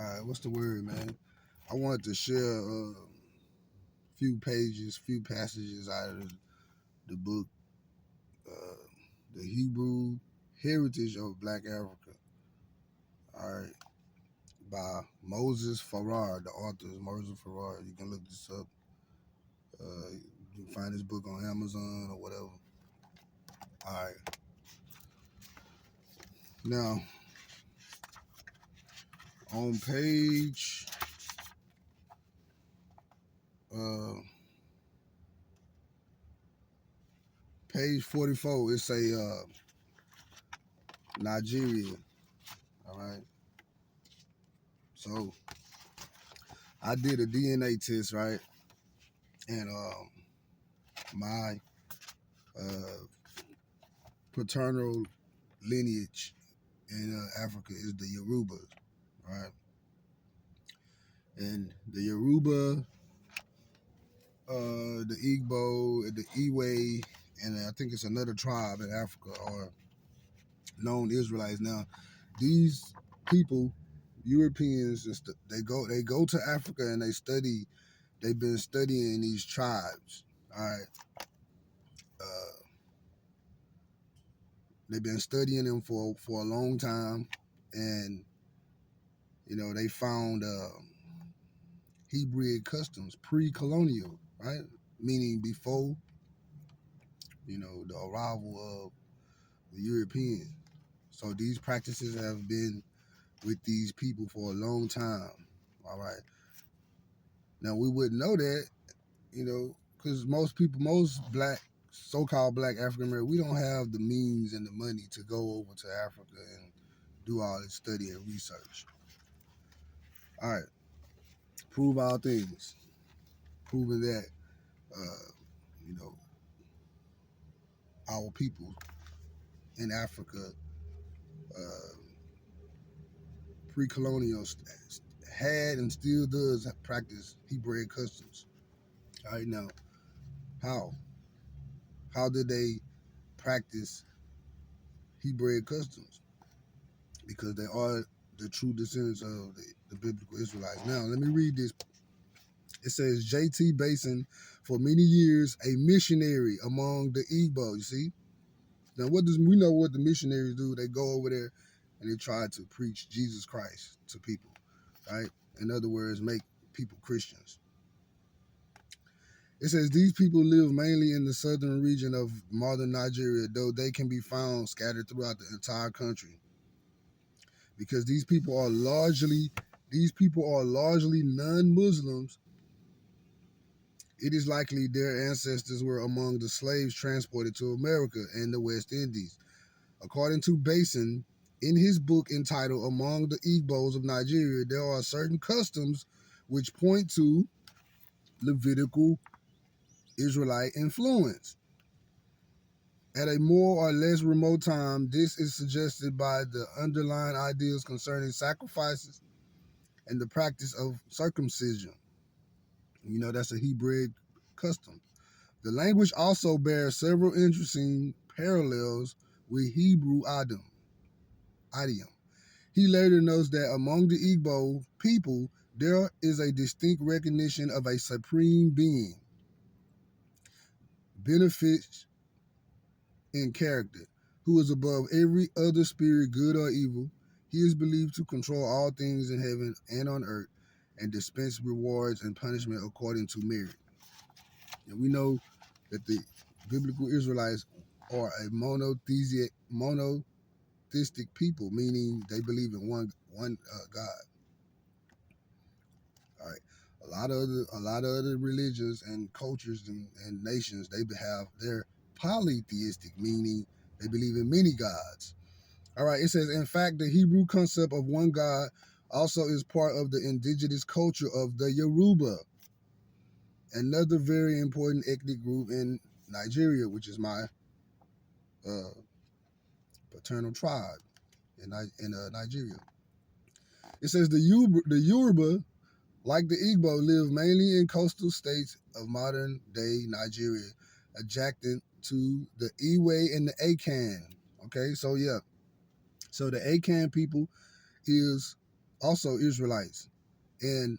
All right, what's the word, man? I wanted to share a few passages out of the book, uh, The Hebrew Heritage of Black Africa. All right, by Moses Farrar. The author is Moses Farrar. You can look this up. You can find this book on Amazon or whatever. All right, now on uh, page 44, it say Nigeria. All right, so I did a DNA test, right? And my uh, paternal lineage in Africa is the Yoruba, right? And the Yoruba, the Igbo, the Iwe, and I think it's another tribe in Africa are known Israelites. Now, these people, Europeans, they go to Africa and they study. They've been studying these tribes. All right, uh, they've been studying them for a long time, and they found Hebrew customs pre-colonial, right? Meaning before the arrival of the European. So these practices have been with these people for a long time. All right. Now we wouldn't know that, because most black, so-called black African American, we don't have the means and the money to go over to Africa and do all this study and research. All right. Prove all things. Proving that, you know, our people in Africa, uh, pre-colonial, had and still does practice Hebrew customs. All right, now, how? How did they practice Hebrew customs? Because they are the true descendants of the biblical Israelites. Now, let me read this. It says, J.T. Basin, for many years, a missionary among the Igbo. You see? Now, we know what the missionaries do? They go over there and they try to preach Jesus Christ to people, right? In other words, make people Christians. It says these people live mainly in the southern region of modern Nigeria, though they can be found scattered throughout the entire country. Because these people are largely non-Muslims, it is likely their ancestors were among the slaves transported to America and the West Indies. According to Basin, in his book entitled Among the Igbos of Nigeria, there are certain customs which point to Levitical Israelite influence. At a more or less remote time, this is suggested by the underlying ideas concerning sacrifices and the practice of circumcision. That's a Hebrew custom. The language also bears several interesting parallels with Hebrew idiom. He later notes that among the Igbo people, there is a distinct recognition of a supreme being, benefits in character, who is above every other spirit, good or evil. He is believed to control all things in heaven and on earth and dispense rewards and punishment according to merit. And we know that the biblical Israelites are a monotheistic people, meaning they believe in one God. All right. A lot of other religions and cultures and nations, they're polytheistic, meaning they believe in many gods. All right, it says, in fact, the Hebrew concept of one God also is part of the indigenous culture of the Yoruba, another very important ethnic group in Nigeria, which is my uh, paternal tribe in Nigeria. It says the Yoruba, like the Igbo, live mainly in coastal states of modern-day Nigeria, adjacent to the Iwe and the Akan. Okay, so yeah. So the Akan people is also Israelites. And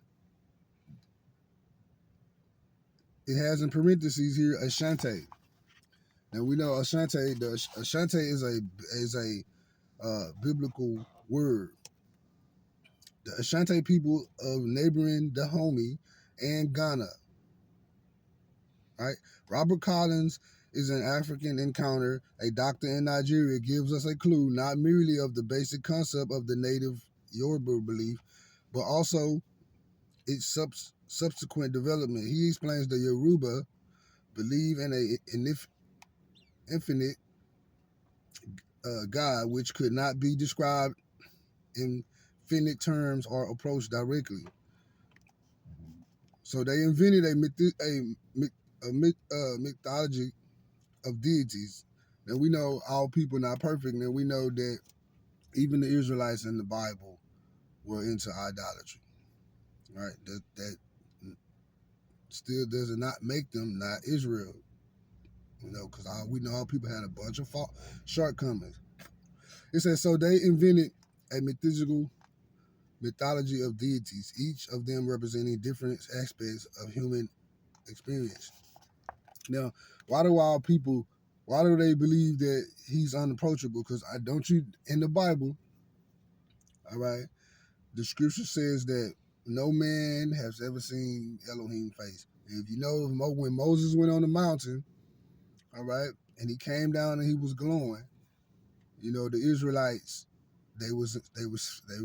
it has in parentheses here Ashanti. Now we know Ashanti. The Ashanti is a biblical word. The Ashanti people of neighboring Dahomey and Ghana. Right. Robert Collins is an African encounter. A doctor in Nigeria gives us a clue not merely of the basic concept of the native Yoruba belief, but also its subsequent development. He explains the Yoruba believe in an infinite God which could not be described in finite terms or approached directly. So they invented a mythology of deities. Now we know all people not perfect, and we know that even the Israelites in the Bible were into idolatry. Right? That still does not make them not Israel. Because we know all people had a bunch of shortcomings. It says, so they invented a mythology of deities, each of them representing different aspects of human experience. Now, why do they believe that he's unapproachable? Because in the Bible, all right, the scripture says that no man has ever seen Elohim's face. And if you know, when Moses went on the mountain, all right, and he came down and he was glowing, the Israelites, they was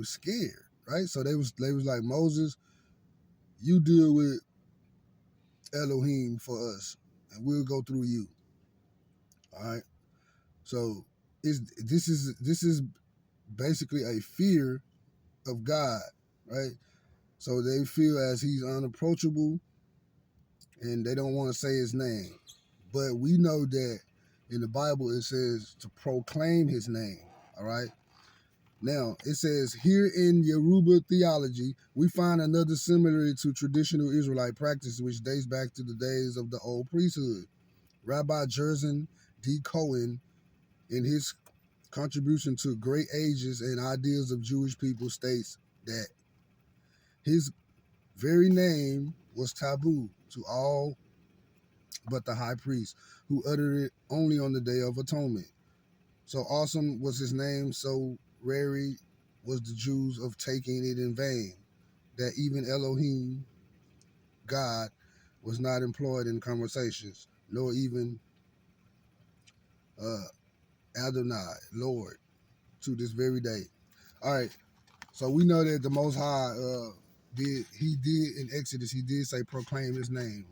scared, right? So they was like, Moses, you deal with Elohim for us, and we'll go through you. All right. So this is basically a fear of God, right? So they feel as he's unapproachable, and they don't want to say his name. But we know that in the Bible it says to proclaim his name. All right. Now, it says, here in Yoruba theology, we find another similarity to traditional Israelite practice, which dates back to the days of the old priesthood. Rabbi Jerzen D. Cohen, in his contribution to Great Ages and Ideas of Jewish People, states that his very name was taboo to all but the high priest, who uttered it only on the Day of Atonement. So awesome was his name, so wary was the Jews of taking it in vain, that even Elohim, God, was not employed in conversations, nor even uh, Adonai, Lord, to this very day. All right, so we know that the Most High did in Exodus, he did say proclaim his name.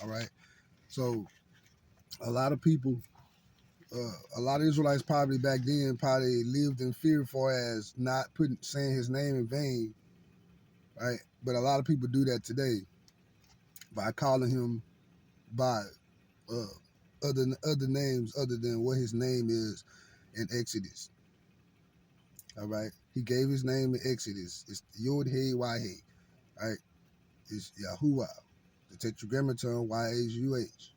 All right, so a lot of people, a lot of Israelites probably back then probably lived in fear for as not saying his name in vain, right? But a lot of people do that today by calling him by other names other than what his name is in Exodus. All right, he gave his name in Exodus. It's Yod Hey Wah Hey. All right, it's Yahuwah, the Tetragrammaton YHUH.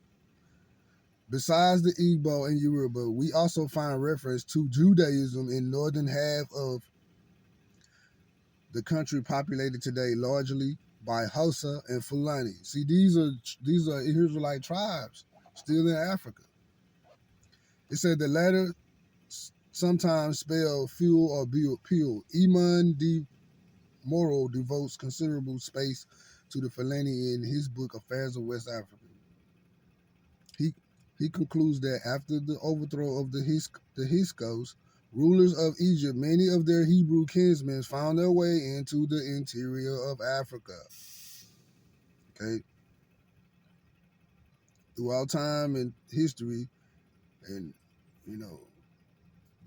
Besides the Igbo and Yoruba, we also find reference to Judaism in northern half of the country, populated today largely by Hausa and Fulani. See, these are Israelite tribes still in Africa. It said the latter sometimes spell fuel or peel. Iman D. Moro devotes considerable space to the Fulani in his book Affairs of West Africa. He concludes that after the overthrow of the Hyksos, rulers of Egypt, many of their Hebrew kinsmen found their way into the interior of Africa. Okay, throughout time and history, and you know,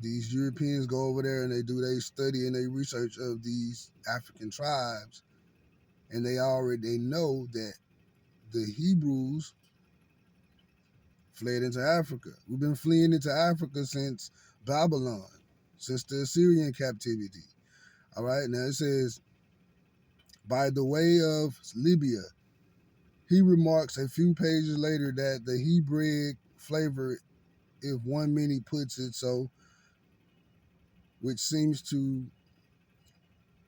these Europeans go over there and they do their study and they research of these African tribes, and they know that the Hebrews fled into Africa. We've been fleeing into Africa since Babylon, since the Assyrian captivity. All right, now it says, by the way of Libya, he remarks a few pages later that the Hebraic flavor, if one many puts it so, which seems to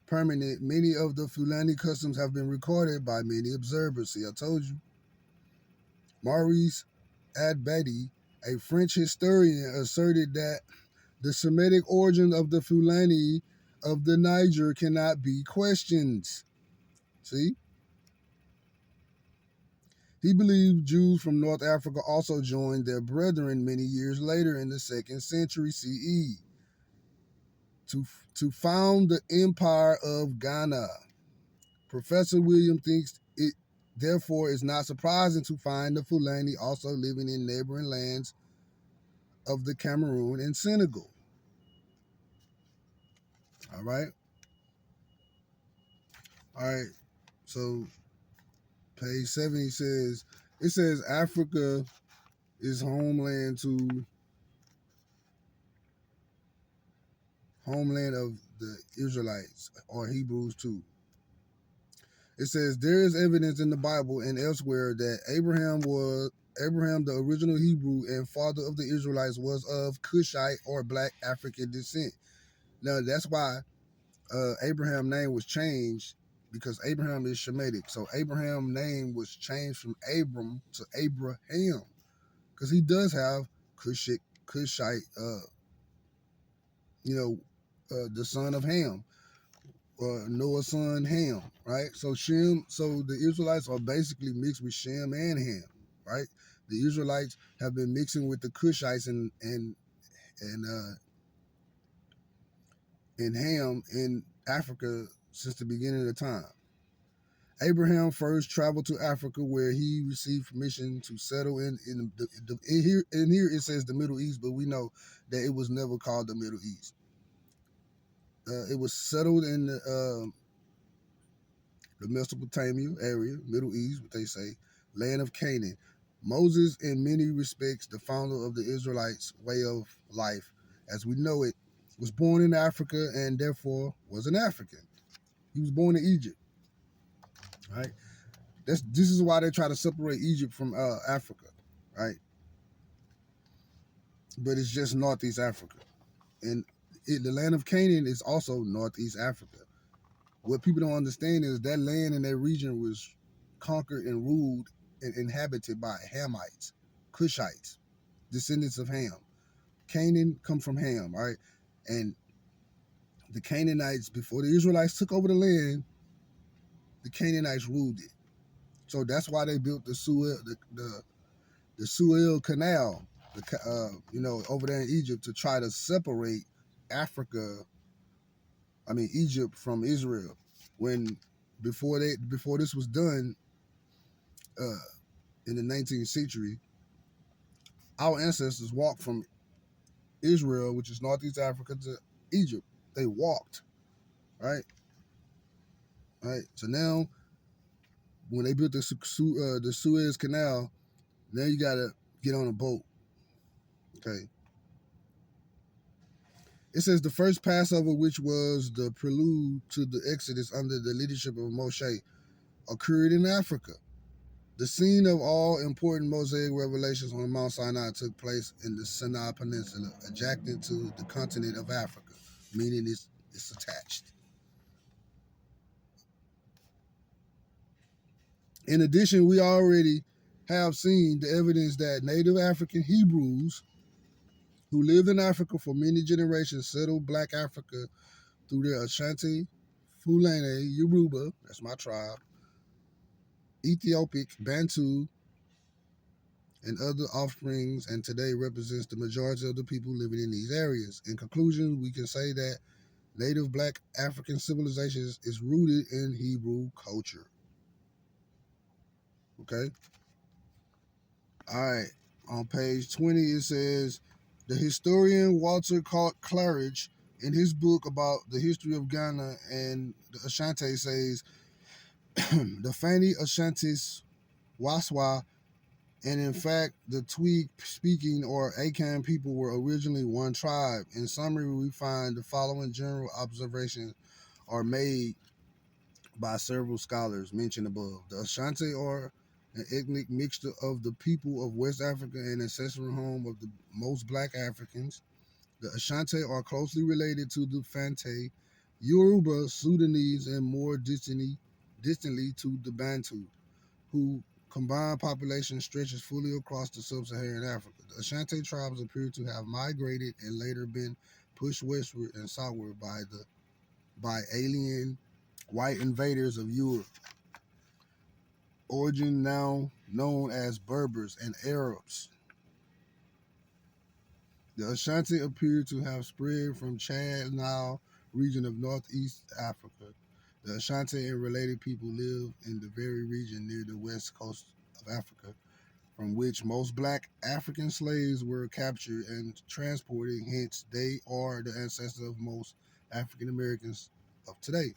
permanent, many of the Fulani customs have been recorded by many observers. See, I told you. Maurice Adbedi, a French historian, asserted that the Semitic origin of the Fulani of the Niger cannot be questioned. See? He believed Jews from North Africa also joined their brethren many years later in the 2nd century CE to found the Empire of Ghana. Professor William thinks it therefore is not surprising to find the Fulani also living in neighboring lands of the Cameroon and Senegal. All right. All right. So page 7, it says Africa is homeland of the Israelites, or Hebrews 2. It says there is evidence in the Bible and elsewhere that Abraham, the original Hebrew and father of the Israelites, was of Cushite or black African descent. Now that's why Abraham's name was changed, because Abraham is Shemitic. So Abraham's name was changed from Abram to Abraham, because he does have Cushite, the son of Ham, Noah's son Ham, right? So the Israelites are basically mixed with Shem and Ham, right? The Israelites have been mixing with the Cushites and Ham in Africa since the beginning of time. Abraham first traveled to Africa, where he received permission to settle in here. In here it says the Middle East, but we know that it was never called the Middle East. It was settled in the Mesopotamia area, Middle East, what they say, land of Canaan. Moses, in many respects, the founder of the Israelites' way of life, as we know it, was born in Africa and therefore was an African. He was born in Egypt, right? This is why they try to separate Egypt from Africa, right? But it's just Northeast Africa. And the land of Canaan is also Northeast Africa. What people don't understand is that land in that region was conquered and ruled and inhabited by Hamites, Cushites, descendants of Ham. Canaan comes from Ham, right? And the Canaanites, before the Israelites took over the land, the Canaanites ruled it. So that's why they built the Suez Canal, over there in Egypt, to try to separate Egypt from Israel. When before this was done, in the 19th century, our ancestors walked from Israel, which is Northeast Africa, to Egypt. They walked, right? Right. So now, when they built the Suez Canal, now you gotta get on a boat. Okay. It says the first Passover, which was the prelude to the Exodus under the leadership of Moshe, occurred in Africa. The scene of all important Mosaic revelations on Mount Sinai took place in the Sinai Peninsula, adjacent to the continent of Africa, meaning it's attached. In addition, we already have seen the evidence that native African Hebrews who lived in Africa for many generations settled Black Africa through their Ashanti, Fulani, Yoruba, that's my tribe, Ethiopic, Bantu, and other offsprings, and today represents the majority of the people living in these areas. In conclusion, we can say that native Black African civilizations is rooted in Hebrew culture. Okay? All right. On page 20, it says, the historian Walter Claridge, in his book about the history of Ghana and the Ashanti, says, the Fani Ashantis, Waswa, and in fact, the Tweed-speaking or Akan people were originally one tribe. In summary, we find the following general observations are made by several scholars mentioned above. The Ashanti are an ethnic mixture of the people of West Africa and ancestral home of the most Black Africans. The Ashanti are closely related to the Fante, Yoruba, Sudanese, and more distantly to the Bantu, who combined population stretches fully across the sub-Saharan Africa. The Ashanti tribes appear to have migrated and later been pushed westward and southward by alien white invaders of Europe, origin now known as Berbers and Arabs. The Ashanti appear to have spread from Chad Nile region of northeast Africa. The Ashanti and related people live in the very region near the west coast of Africa, from which most black African slaves were captured and transported. Hence, they are the ancestors of most African Americans of today.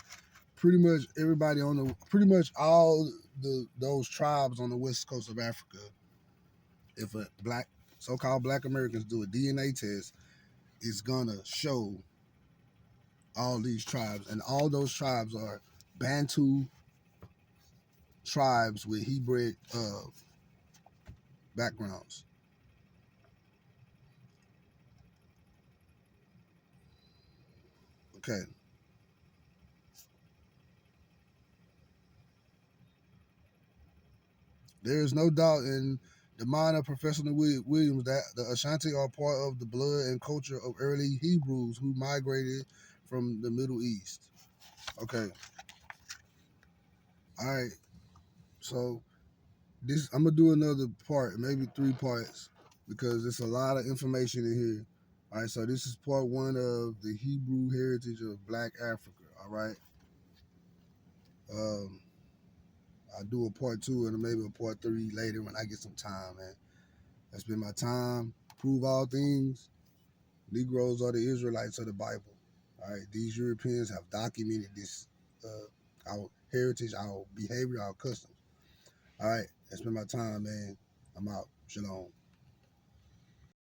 Pretty much all those tribes on the west coast of Africa, if a so-called black Americans do a DNA test, it's gonna show all these tribes, and all those tribes are Bantu tribes with Hebrew backgrounds. Okay, there is no doubt in the mind of Professor Williams that the Ashanti are part of the blood and culture of early Hebrews who migrated from the Middle East. Okay, all right. So this I'm gonna do another part, maybe 3 parts, because there's a lot of information in here. All right, so this is part one of the Hebrew heritage of Black Africa. All right, um, I'll do a part two and maybe a part three later when I get some time, man. That's been my time. Prove all things. Negroes are the Israelites of the Bible. All right, these Europeans have documented this, our heritage, our behavior, our customs. All right, that's been my time, man. I'm out. Shalom.